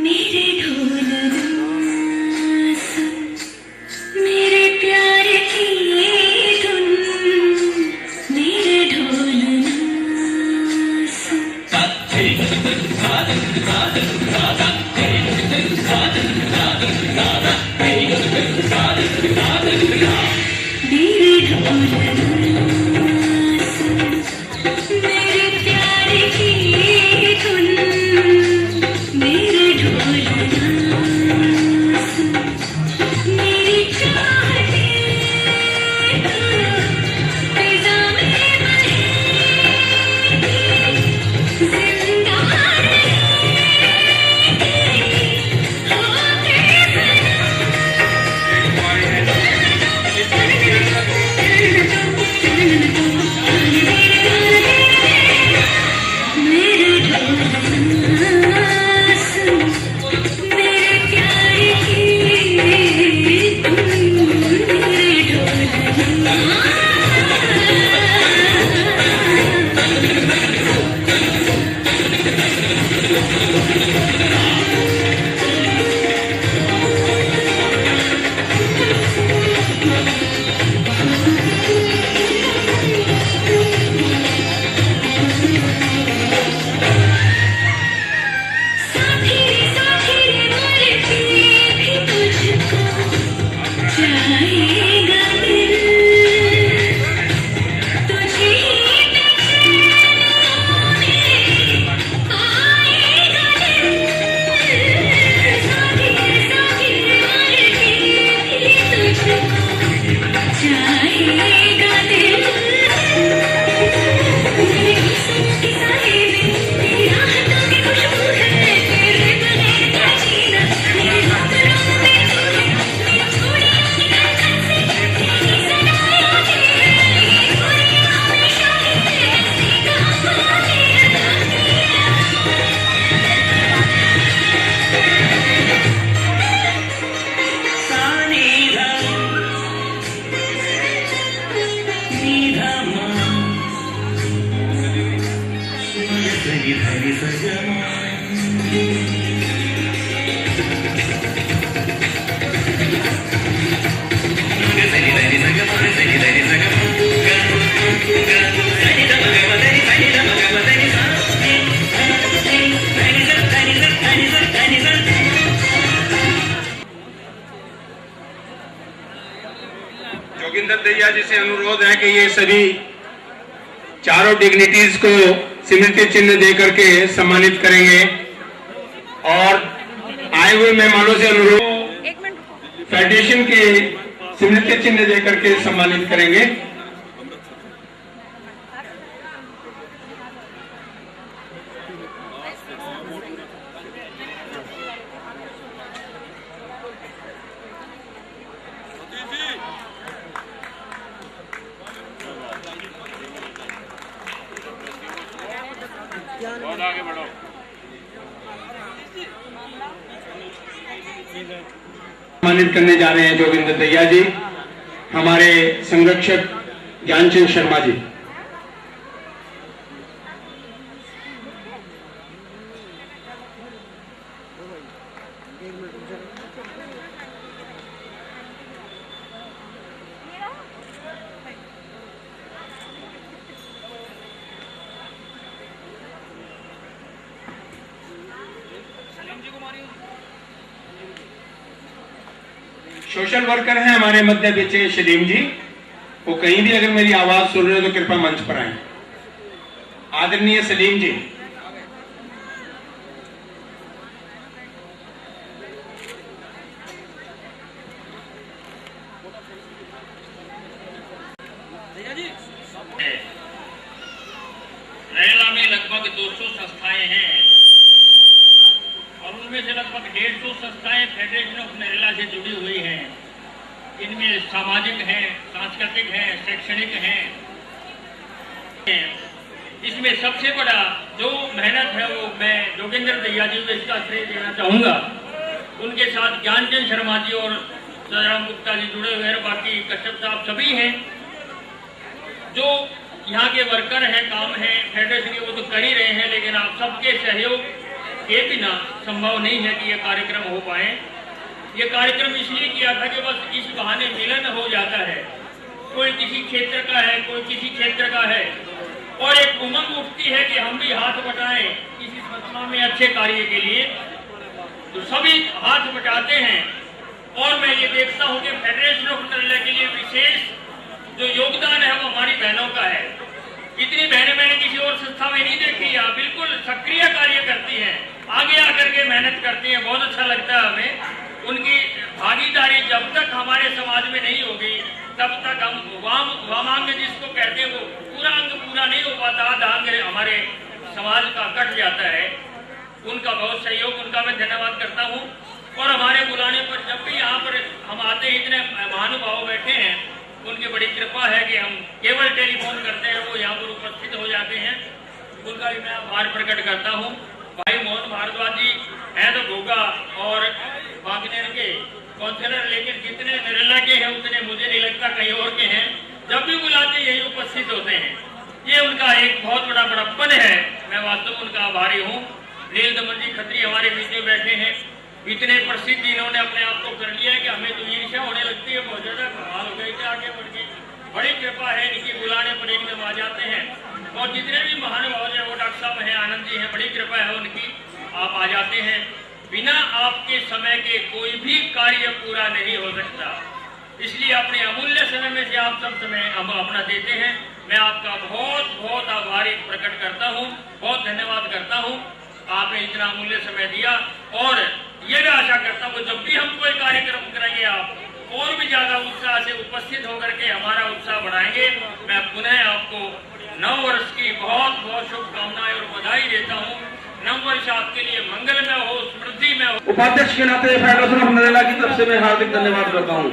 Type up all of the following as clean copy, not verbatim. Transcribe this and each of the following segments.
मेरे ढोल सुन, मेरे प्यार की धुन, मेरे ढोल सुन। मेरे ढोल सुन, मेरे प्यार की धुन, मेरे ढोल सुन, मेरी चाहते फिजा में बहेगी, जिंदा रहेगी, होके मेरे ढोल सुन, मेरे प्यार की धुन, मेरे ढोल। साथी साथी मोरे पिए भी तुझको जाएगा दिल, तुझे ही बेचैनियों में आएगा दिल। साथी साथी मोरे पिए भी तुझको जाएगा दिल, मेरे हुस्न की साहिबी, तेरी राहतों की खुशबू है, तेरे बगैर क्या जीना, मेरे होठों में तू है, मेरी चूड़ियों की धड़कन से तेरी सदाएं आती है, ये चूड़ियों में शाहिद ऐसी कहाँ पाती है। जोगिंदर दहिया जी से अनुरोध है कि ये सभी चारों डिग्निटीज को स्मृति चिन्ह देकर के सम्मानित करेंगे और आए हुए मेहमानों से अनुरोध फेडरेशन के स्मृति चिन्ह देकर के सम्मानित करेंगे। बहुत आगे बढ़ो। सम्मानित करने जा रहे हैं जोगिंदर दहिया जी, हमारे संरक्षक ज्ञानचंद शर्मा जी। सोशल वर्कर हैं हमारे मध्य बीच सलीम जी, वो कहीं भी अगर मेरी आवाज सुन रहे हो तो कृपया मंच पर आए। आदरणीय सलीम जी। नरेला में लगभग 200 संस्थाएं हैं और उनमें से लगभग 150 संस्थाएं फेडरेशन ऑफ नरेला से जुड़ी हुई हैं। इनमें सामाजिक हैं, सांस्कृतिक हैं, शैक्षणिक हैं। इसमें सबसे बड़ा जो मेहनत है वो मैं जोगिंदर दहिया जी को इसका श्रेय देना चाहूंगा। उनके साथ ज्ञानचंद शर्मा जी और सदाराम गुप्ता जी जुड़े हुए हैं, बाकी कश्यप साहब सभी हैं जो यहाँ के वर्कर हैं, काम है फेडरेशन के, वो तो कर ही रहे हैं, लेकिन आप सबके सहयोग के बिना संभव नहीं है कि ये कार्यक्रम हो पाए। ये कार्यक्रम इसलिए किया था कि बस इस बहाने मिलन हो जाता है, कोई किसी क्षेत्र का है, कोई किसी क्षेत्र का है, और एक उमंग उठती है कि हम भी हाथ बटाएं किसी संस्था में अच्छे कार्य के लिए, तो सभी हाथ बटाते हैं। और मैं ये देखता हूँ कि फेडरेशन ऑफ नरेला के लिए विशेष जो योगदान है वो हमारी बहनों का है। इतनी बहनें मैंने किसी और संस्था में नहीं देखी है, बिल्कुल सक्रिय कार्य करती हैं, आगे आकर के मेहनत करती हैं, बहुत अच्छा लगता है हमें। उनकी भागीदारी जब तक हमारे समाज में नहीं होगी तब तक हम वामांग जिसको कहते हैं वो पूरा अंग पूरा नहीं हो पाता, आधा अंग हमारे समाज का कट जाता है। उनका बहुत सहयोग, उनका मैं धन्यवाद करता हूँ। और हमारे बुलाने पर जब भी यहाँ पर हम आते हैं, इतने महानुभाव बैठे हैं, उनकी बड़ी कृपा है कि हम केवल टेलीफोन करते हैं, वो यहाँ पर उपस्थित हो जाते हैं, उनका भी मैं आभार प्रकट करता हूँ। भाई मोहन भारद्वाज जी हैं तो घोगा और बागनेर के काउंसिलर, लेकिन जितने नरेला के हैं उतने मुझे नहीं लगता कहीं और के हैं, जब भी बुलाते यही उपस्थित होते हैं। ये उनका एक बहुत बड़ा बड़प्पन है, मैं वास्तव में उनका आभारी हूँ। नील दमन जी खत्री हमारे बीच में बैठे हैं, इतने प्रसिद्ध इन्होंने अपने आप को कर लिया है कि हमें तो ईर्ष्या होने लगती है, बहुत ज्यादा कमाल हो गई थी आगे बढ़ के। बड़ी कृपा है इनकी, बुलाने पर एकदम आ जाते हैं। और जितने भी महानुभाव हैं, वो डॉक्टर साहब हैं, आनंद जी हैं, बड़ी कृपा है उनकी, आप आ जाते हैं। बिना आपके समय के कोई भी कार्य पूरा नहीं हो सकता, इसलिए अपने अमूल्य समय में से आप सब समय हम अपना देते हैं। मैं आपका बहुत बहुत आभारी प्रकट करता हूँ, बहुत धन्यवाद करता हूँ, आपने इतना अमूल्य समय दिया। और ये भी आशा करता हूँ जब भी हम कोई कार्यक्रम कराएंगे आप और भी ज्यादा उत्साह से उपस्थित होकर के हमारा उत्साह बढ़ाएंगे। मैं पुनः आपको नव वर्ष की बहुत बहुत शुभकामनाएं और बधाई देता हूँ। नव वर्ष आपके लिए मंगलमय हो, समृद्धि में हो। उपाध्यक्ष के नाते फेडरेशन ऑफ नरेला की तरफ से मैं हार्दिक धन्यवाद करता हूँ।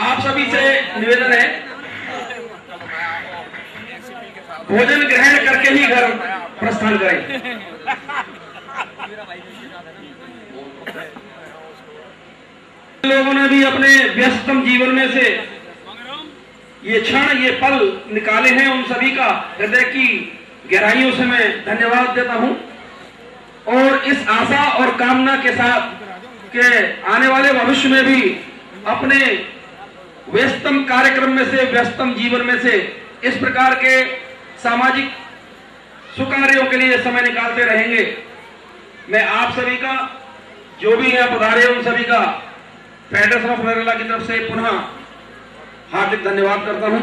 आप सभी से निवेदन है, भोजन ग्रहण करके ही घर प्रस्थान करें। लोगों ने भी अपने व्यस्तम जीवन में से ये क्षण, ये पल निकाले हैं, उन सभी का हृदय की गहराइयों से मैं धन्यवाद देता हूं। और इस आशा और कामना के साथ के आने वाले भविष्य में भी अपने व्यस्तम कार्यक्रम में से, व्यस्तम जीवन में से इस प्रकार के सामाजिक सुकार्यों के लिए समय निकालते रहेंगे। मैं आप सभी का, जो भी यहाँ पधारे उन सभी का फेडरेशन ऑफ नरेला की तरफ से पुनः हार्दिक धन्यवाद करता हूं।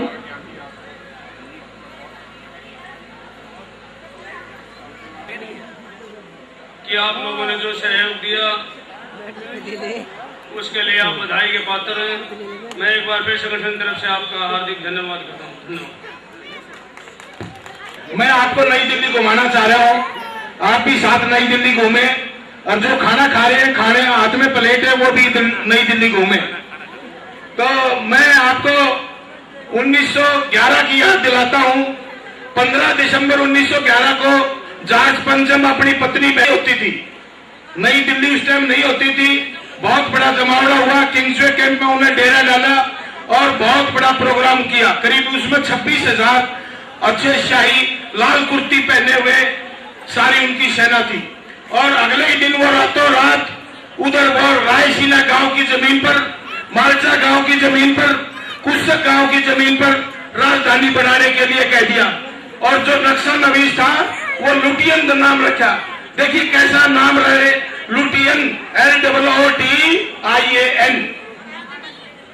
कि आप लोगों ने जो सहयोग दिया उसके लिए आप बधाई के पात्र हैं। मैं एक बार फिर संगठन की तरफ से आपका हार्दिक धन्यवाद करता हूँ। मैं आपको नई दिल्ली घुमाना चाह रहा हूँ, आप भी साथ नई दिल्ली घूमे, और जो खाना खा रहे हैं, खाने हाथ में प्लेट है, वो भी नई दिल्ली घूमे। तो मैं आपको 1911 की याद दिलाता हूँ। 15 दिसंबर 1911 को जॉर्ज पंचम अपनी पत्नी पे होती थी, नई दिल्ली उस टाइम नहीं होती थी। बहुत बड़ा जमावड़ा हुआ, किंग्सवे कैंप में उन्हें डेरा डाला और बहुत बड़ा प्रोग्राम किया। करीब उसमें 26,000 अच्छे शाही लाल कुर्ती पहने हुए सारी उनकी सेना थी। और अगले ही दिन वो रातों रात उधर वो रायसीना गांव की जमीन पर, मालचा गांव की जमीन पर, कुशक गांव की जमीन पर राजधानी बनाने के लिए कह दिया। और जो नक्शा नवीस था वो लुटियन नाम रखा। देखिए कैसा नाम रहे, लुटियन, LOOTIAN,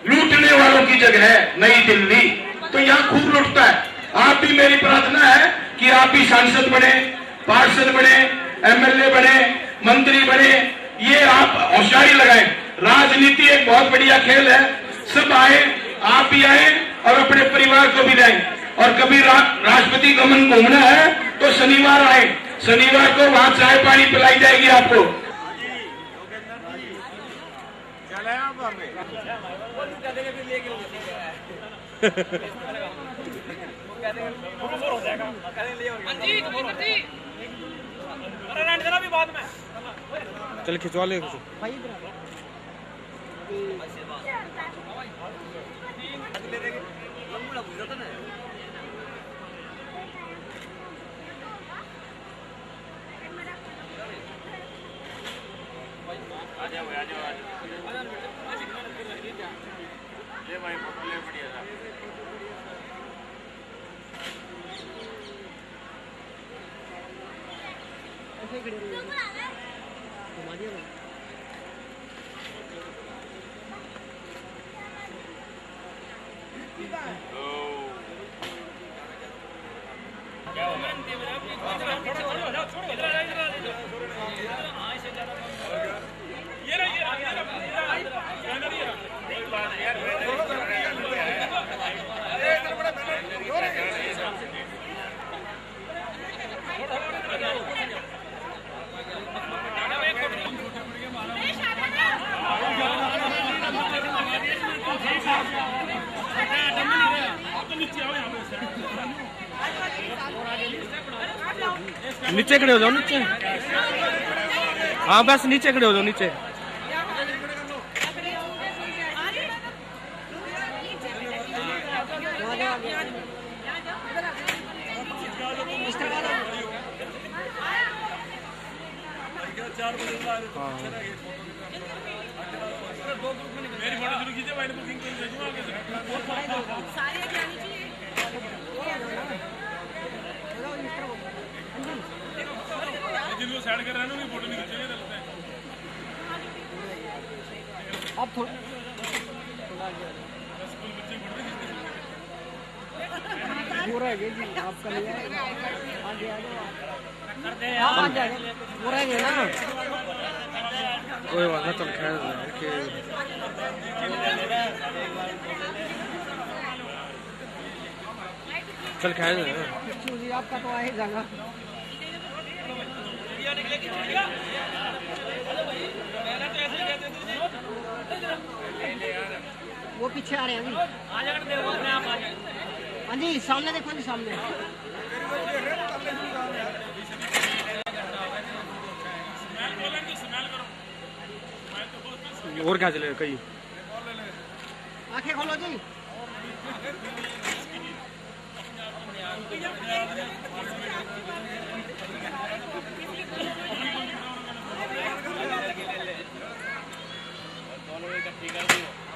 लूटने वालों की जगह है नई दिल्ली। तो यहाँ खूब लुटता है। आप भी, मेरी प्रार्थना है कि आप भी सांसद बने, पार्षद बने, MLA बने, मंत्री बने। ये आप होशियारी लगाएं। राजनीति एक बहुत बढ़िया खेल है, सब आए, आप भी आए और अपने परिवार को भी लाएं। और कभी राष्ट्रपति भवन घूमना है तो शनिवार आए, शनिवार को वहां चाय पानी पिलाई जाएगी आपको। चल खिंचवा ले ले भाई फोटो ले बढ़िया था। नीचे खड़े हो जाओ नीचे। हाँ बस नीचे खड़े हो जाओ नीचे। जिनको साइड कर रहे हैं ना उनकी फोटो नहीं खींचेंगे अब थोड़ा पूरा है जी आपका नहीं आएगा। पूरा है ना कोई बात ना। चल खैर चल खैर आपका तो आ ही जाएगा। वो पीछे आ रहे हैं हाँ जी। सामने देखो जी सामने। और क्या चलेगा कहीं। आंखें खोलो जी। दोनों इकट्ठी कर दी।